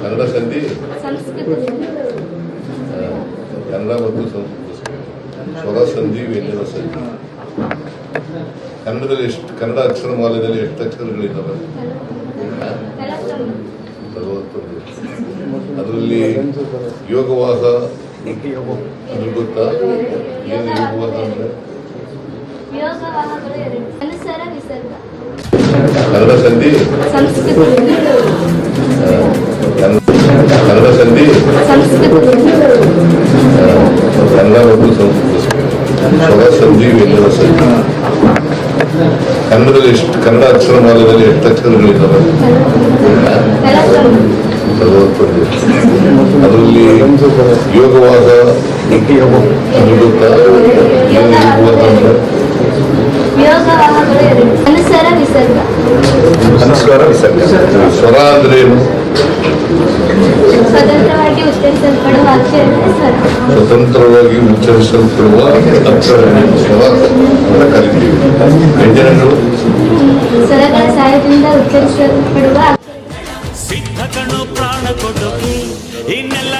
ಕನ್ನಡ ಸಂಧಿ ಸಂಸ್ಕೃತ ಕನ್ನಡ ಮತ್ತು ಸಂಸ್ಕೃತ ಸ್ವರ ಸಂಧಿ ವ್ಯಂಜನ ಸಂಧಿ. ಕನ್ನಡದಲ್ಲಿ ಎಷ್ಟು ಕನ್ನಡ ಅಕ್ಷರಮಾಲೆಯಲ್ಲಿ ಎಷ್ಟು ಅಕ್ಷರಗಳಿದ್ದಾವೆ? 41. ಅದರಲ್ಲಿ ಯೋಗವಾಹ ಅದ್ರ ಗೊತ್ತಾ? ಏನು ಯೋಗವಾಹ ಅಂದರೆ? ಅನುಸಾರ ವಿಸರ್ಗ. ಕನ್ನಡ ಸಂಧಿ ಸಂಸ್ಕೃತ ಕನ್ನಡ ಸಂಧಿ ಸಂಸ್ಕೃತ ಕನ್ನಡ ಮತ್ತು ಸಂಸ್ಕೃತ ಸ್ವರ ಸಂಧಿ ವ್ಯಂಜನ ಸಂಧಿ. ಕನ್ನಡದಲ್ಲಿ ಎಷ್ಟು ಕನ್ನಡ ಅಕ್ಷರಮಾಲೆಯಲ್ಲಿ ಎಷ್ಟು ಅಕ್ಷರಗಳಿದ್ದಾವೆ? 41. ಅದರಲ್ಲಿ ಯೋಗವಾಹ ಅದ್ರ ಗೊತ್ತಾ? ಏನು ಯೋಗವಾಹ ಅಂದರೆ? ಅನುಸಾರ ವಿಸರ್ಗ. ಅನುಸ್ವಾರ ವಿಸರ್ಗ. ಸ್ವರ ಅಂದ್ರೆ ಏನು? ಸ್ವತಂತ್ರವಾಗಿ ಉಚ್ಚರಿಸಲ್ಪಡುವ ಅಕ್ಷರವೇ ಸ್ವರ. ಸ್ವತಂತ್ರವಾಗಿ ಉಚ್ಚರಿಸಲ್ಪಡುವ ಅಕ್ಷರ ಸ್ವರ ಅಂತ ಕರಿತೀವಿ. ವ್ಯಂಜನಗಳು ಸ್ವರಗಳ ಸಹಾಯದಿಂದ ಉಚ್ಚರಿಸಲ್ಪಡುವ ಸಿದ್ಧ ಕಣು ಪ್ರಾಣ ಕೊಡುಗೆ ಇನ್ನೆಲ್ಲ